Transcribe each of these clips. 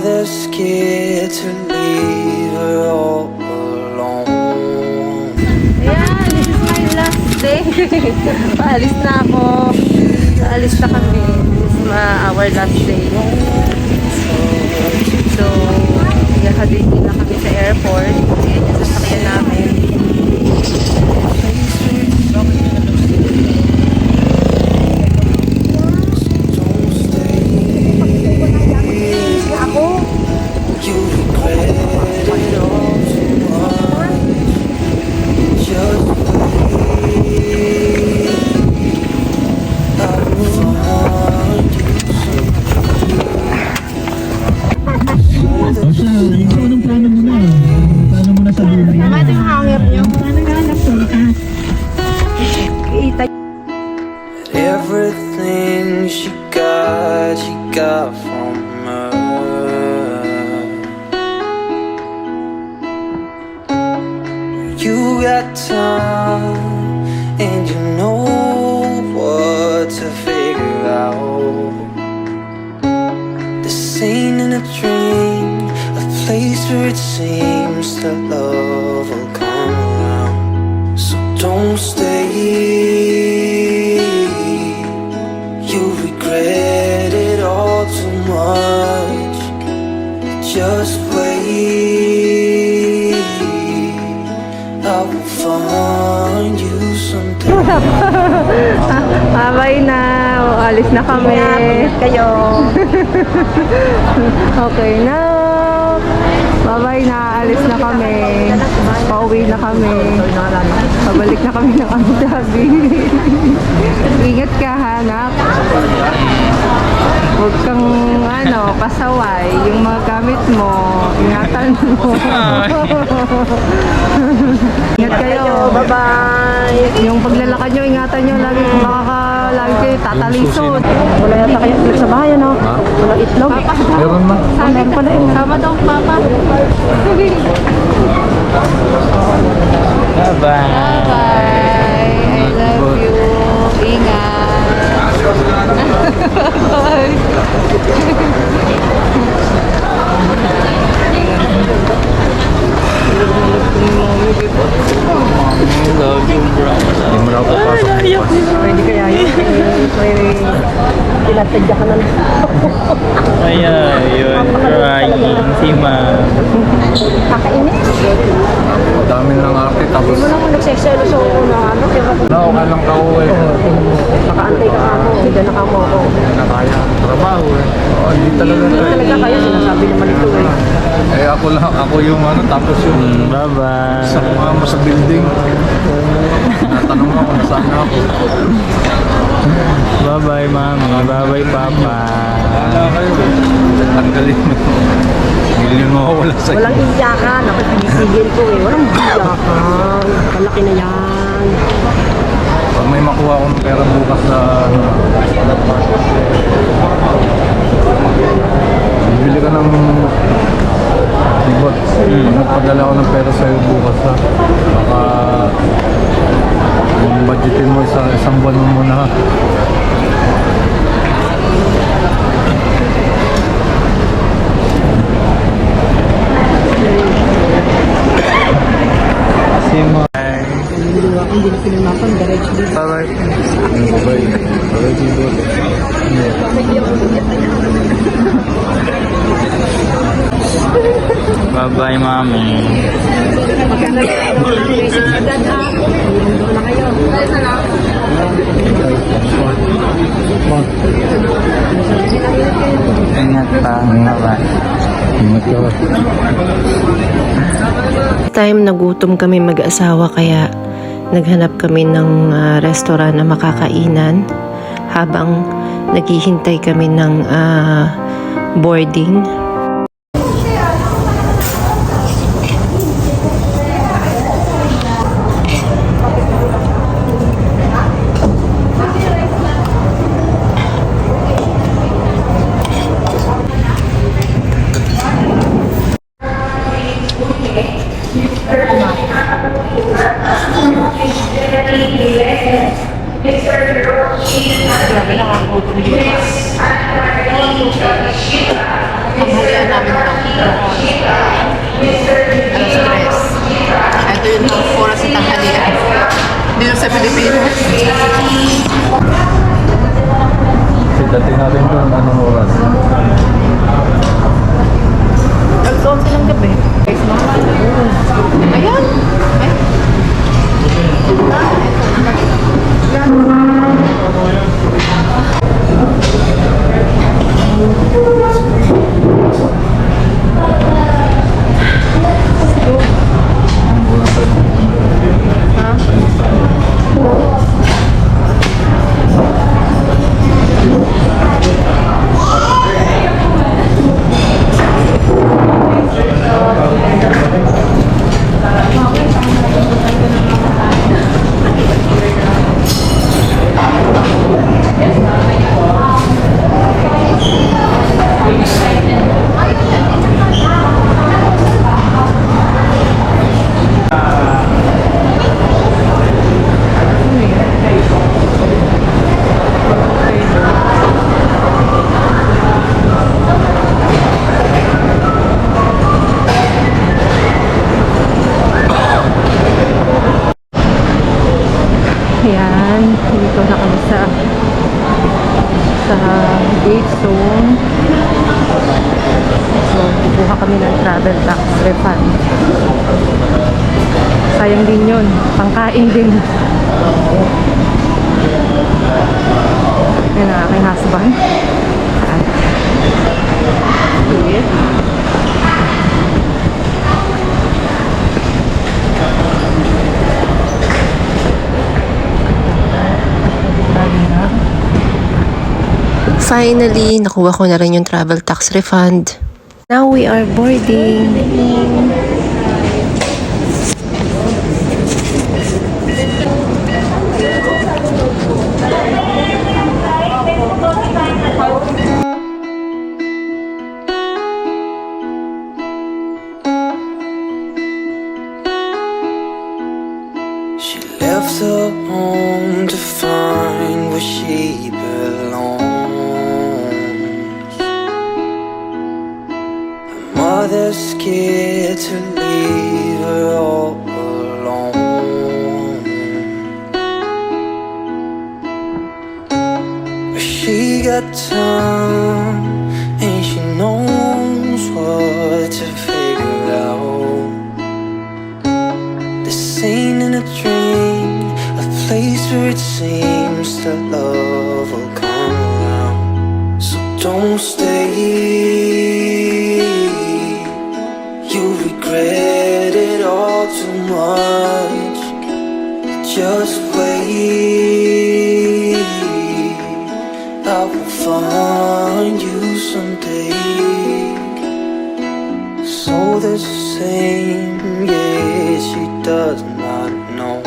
they're scared to leave her all alone. Ayan, this is my last day. Paalis na ako. Paalis na kami. This is our last day. So, ihahatid na kami sa airport. Ayan yung sasakyan namin. Everything she got from her. You got time, and you know what to figure out. This ain't in a dream, a place where it seems that love will come around. So don't stay. Regret it all too much. Just wait, I will find you someday. Bye na. Alis na kami. Kayo. Okay na. Bye na. Alis na kami. Pauwi na kami. Pabalik na kami ng Abu Dhabi. Ingat ka, hanap. Huwag kang pasaway. Yung mga gamit mo, ingatan mo. Ingat kayo. Bye-bye. Yung paglalakad nyo, ingatan nyo. Lagi kayo tatalisod. Wala yata kayo itlog sa bahay, no? Wala itlog. Meron ma? Meron pala. Sama daw, papa. Bye-bye. Bye-bye. I love you. Ingat. Bye. Love you, bro. Hindi mo na ako pasok. Pwede kaya yun. Tinatadya ka na lang. Ayan, yun. Crying si ma'am. Kakainis. Dami lang arte tapos. Hindi mo naman nagsexelo sa diba? Okay lang ka uwi. Nakaantay ka ako. Hindi na ka mo ako. Hindi na kaya. Trabaho eh. Hindi talaga. Hindi talaga kaya. Sinasabi naman ito eh. Eh ako yung tapos yung bye-bye. Sa mga sa building. Natanong ako kung saan ako. Bye-bye mami. Bye-bye papa. Wala kayo. Tanggalin mo. Hindi mo wala sa Walang iyakan. Ako pinisigil ko eh. Walang iyakan. Kalaki na yan. Pag may makuha akong pera bukas sa bibili ka ng libot. Nagpadala ako ng pera sa'yo bukas ha. Baka budgetin mo isang buwan mo muna ha. Hindi na pinanapan. Diretso dito. Bye-bye. Bye-bye. Bye-bye dito. Bye-bye, mami. Ingat pa. Bye-bye. Ingat ka. Time nagutom kami mag-asawa kaya naghanap kami ng restaurant na makakainan habang naghihintay kami ng boarding. Tanghalian namin ito. Alas 3. Ito yung oras sa tanghalian. Dito sa Pilipinas. Kasi dating natin doon, anong oras? Alas 11 ng gabi. Guys, mama. Ayan. Ay. Ayan, dito na kami sa gate zone. So, kukuha kami ng travel tax refund. Sayang din yun, pangkain din. Yan ang aking husband. At here. Finally, nakuha ko na rin yung travel tax refund. Now we are boarding. She left her home to find where she belongs. Her mother's scared to leave her all alone. But she got time and she knows what to figure out. This ain't in a dream, a place where it seems that love will come around. So don't stay, you regret it all too much. Just wait, I will find you someday. So the same, yeah, she does not know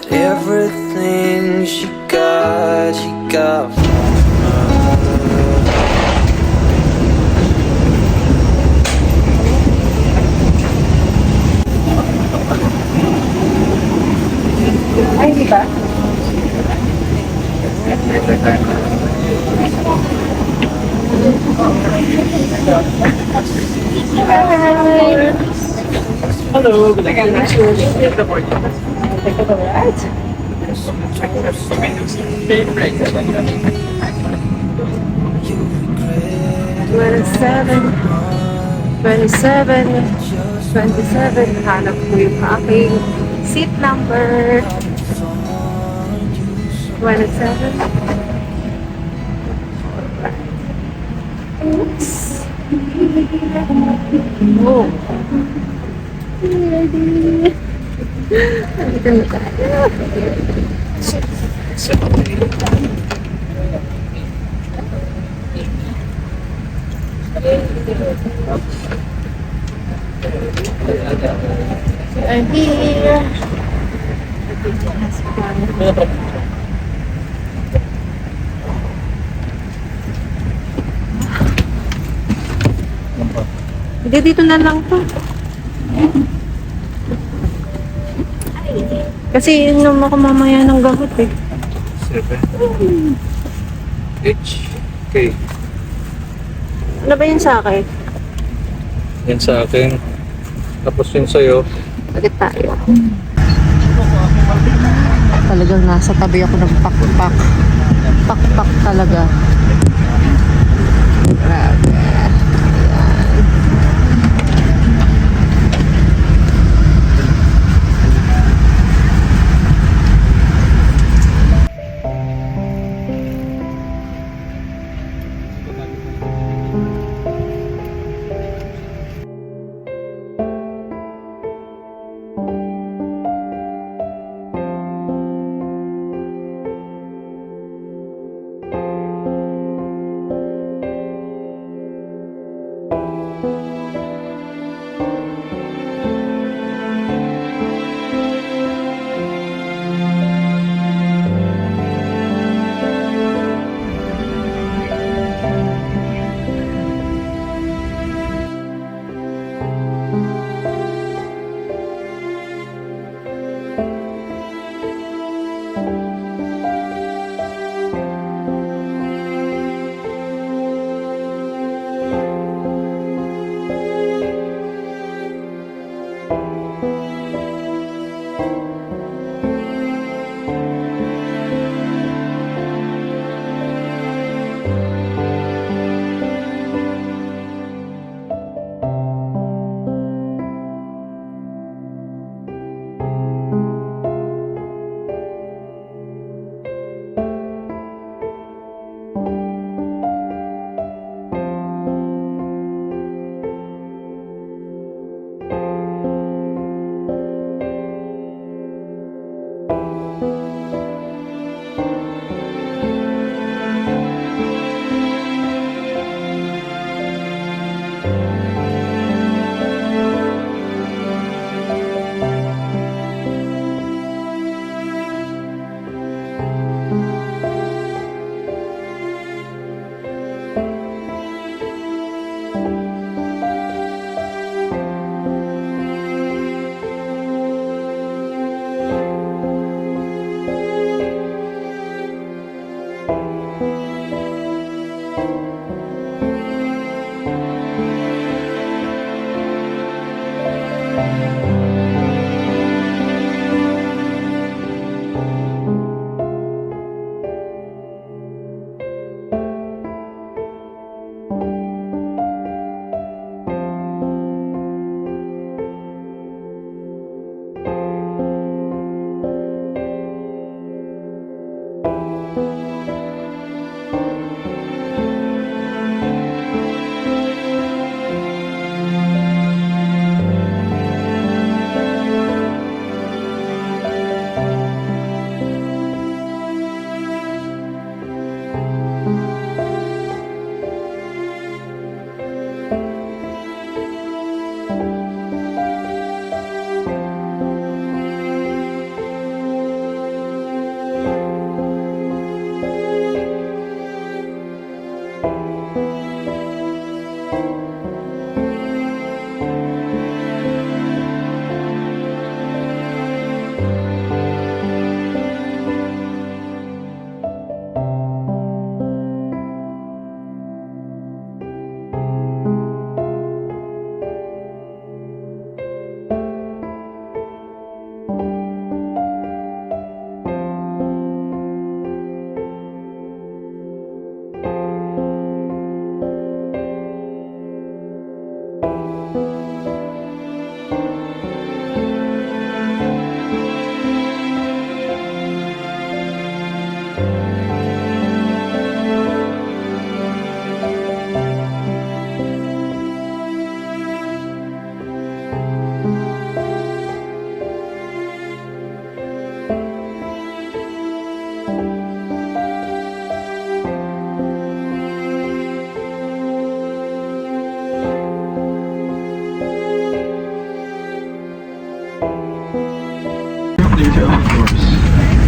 that everything she got from her. Ay, di ba? Hello, good afternoon. Hanap ko yung aking seat number. 27. Oops. Oh. Dito na tayo. I'm here. Hindi, dito na lang to. Kasi inom ako mamaya ng gamot eh. HK. Ano ba yun sa akin? Yan sa akin. Tapos yun sa'yo. Bagit tayo. Talagang nasa tabi ako ng pakpak. Pakpak talaga. Grabe. Ayan.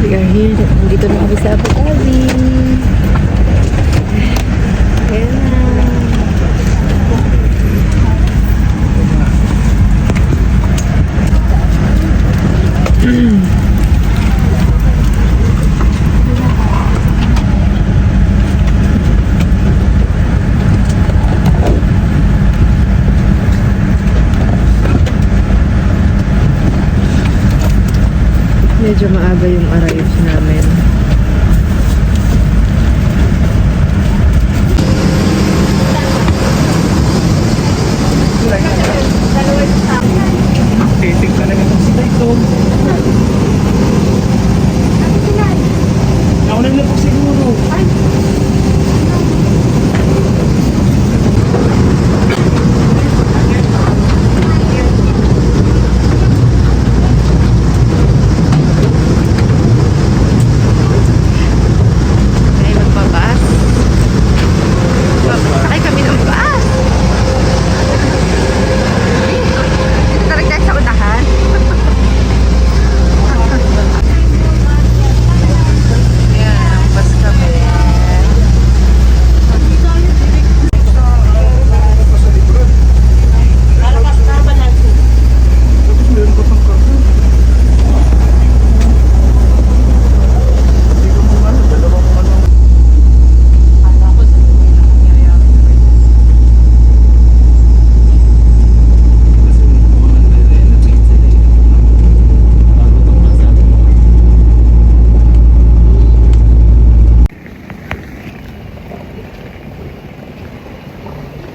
We are here. Nandito na kami sa Abu Dhabi. Ayan na. medyo maaga yung arrive namin. Titig ka na nga sila ito. Nauna na po siguro. Ay, magbabas. Sakay kami ng bus. Dito talaga tayo sa unahan. Ayan, ang bus kami.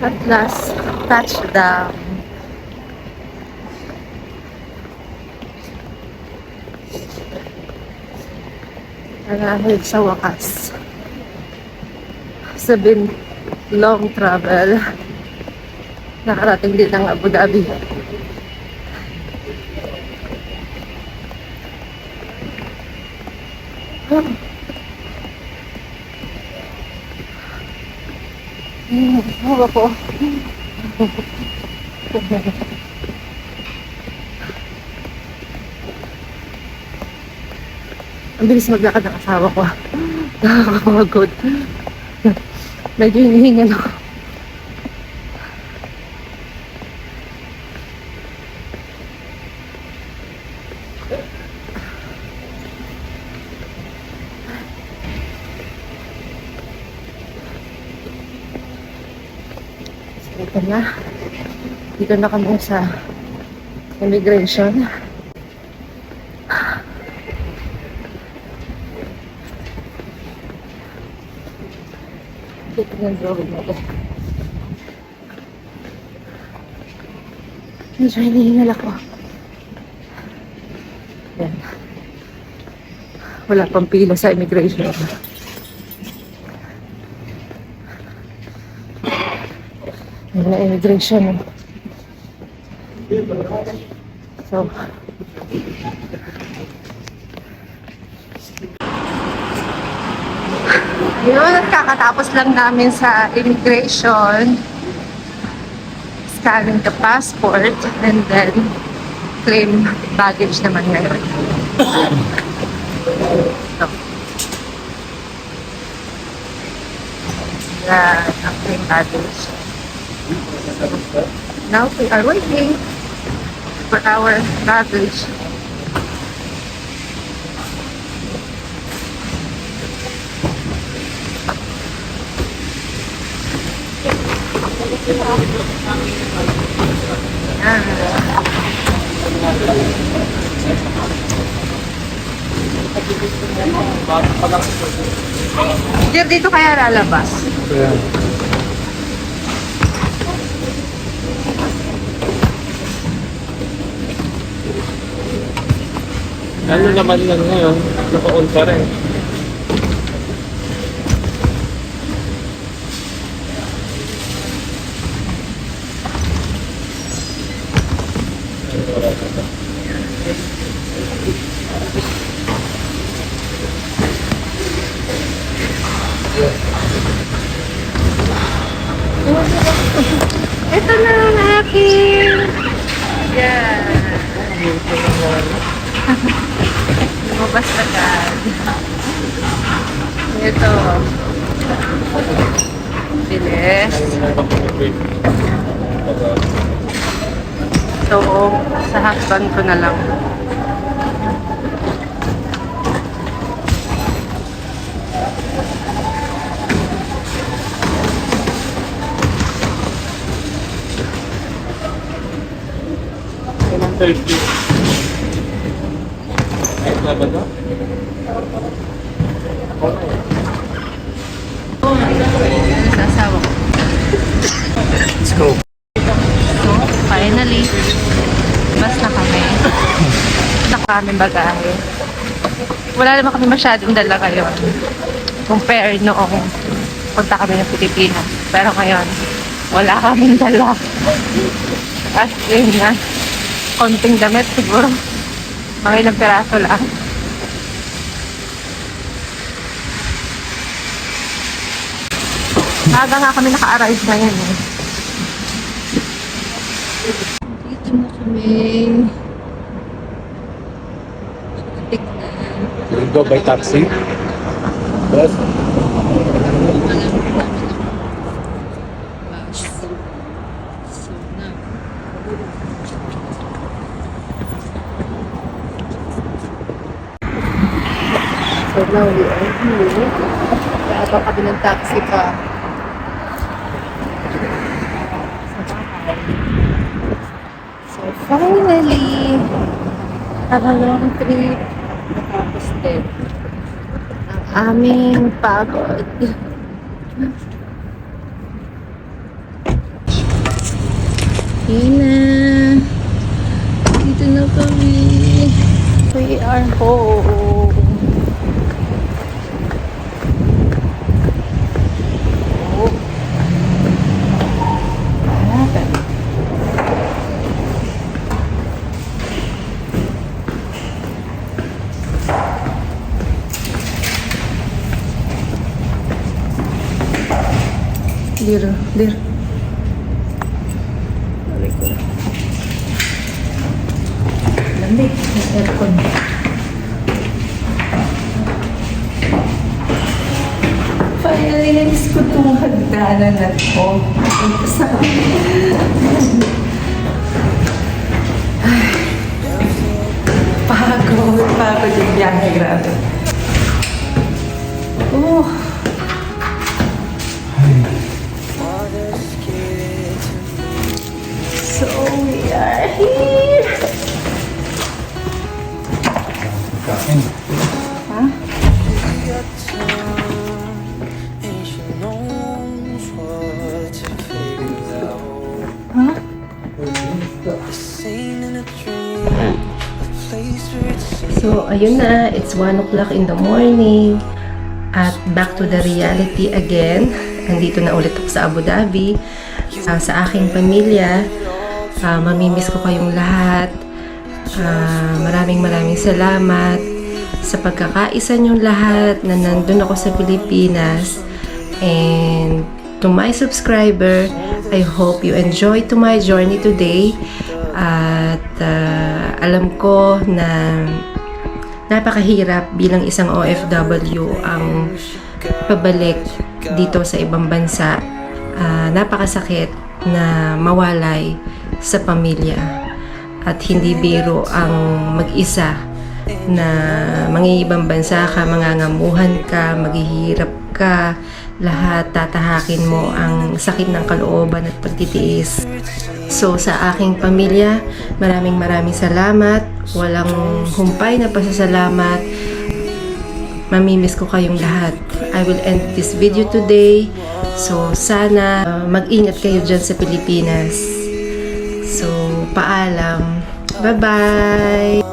At last, touchdown. Marahil sa wakas. Sabihin, long travel. Nakarating din ng Abu Dhabi. Hawa ko. Ang bilis maglakad ng asawa ko. Nakakapagod. Medyo hinihingan ako. Ito na. Dito na kami sa immigration. Dito na drawing natin. Medyo hinihingal ako. Yan. Wala pang pila sa immigration. Na immigration. So, yun, kakatapos lang namin sa immigration. Scanning the passport and then claim baggage naman ngayon. So, yan, ang claim baggage. Now we are waiting for our baggage. Dear, dito kaya lalabas? Ano naman lang ngayon, naka-on pa rin. Ito na ang aking. Yan. Lumabas na agad. Ito. Bilis. So, sa husband ko na lang. Sabado? Nasasawa ko. Let's go. So, finally, bus na kami. Saka kami bagahe. Wala naman kami masyadong dala ngayon. Compare noong punta kami ng Pilipinas. Pero ngayon, wala kaming dala. As in na, konting damit siguro. Mga ilang peraso lang. Maaga nga kami naka-arrive ngayon eh. Dito na kami. Will you go by taxi? Yes. So now we are here. Kaya ito kami ng taxi pa. So finally, long trip. Tapos din, ang aming pagod. Yun na. Dito na kami. We are home. Oh. Harapan. Dir. Lamig ng aircon. Finally, nagis ko itong hagdanan na ito. Pagod yung biyahe, grabe. So we are here. Kain. Huh? And she knows what to figure out. Huh? Seen in a dream, a place where it seems. So, ayun na. It's 1 o'clock in the morning. At back to the reality again. Andito na ulit ako sa Abu Dhabi. Sa aking pamilya. Mamimiss ko kayong lahat. Maraming salamat sa pagkakaisa niyong lahat na nandun ako sa Pilipinas. And to my subscriber, I hope you enjoy to my journey today. At alam ko na napakahirap bilang isang OFW ang pabalik dito sa ibang bansa. Napakasakit na mawalay sa pamilya at hindi biro ang mag-isa na mangingibang bansa ka, mangangamuhan ka, maghihirap ka, lahat tatahakin mo ang sakit ng kalooban at pagtitiis. So sa aking pamilya, maraming salamat, walang humpay na pasasalamat. Mamimiss ko kayong lahat. I will end this video today. So, sana mag-ingat kayo dyan sa Pilipinas. So, paalam. Bye-bye!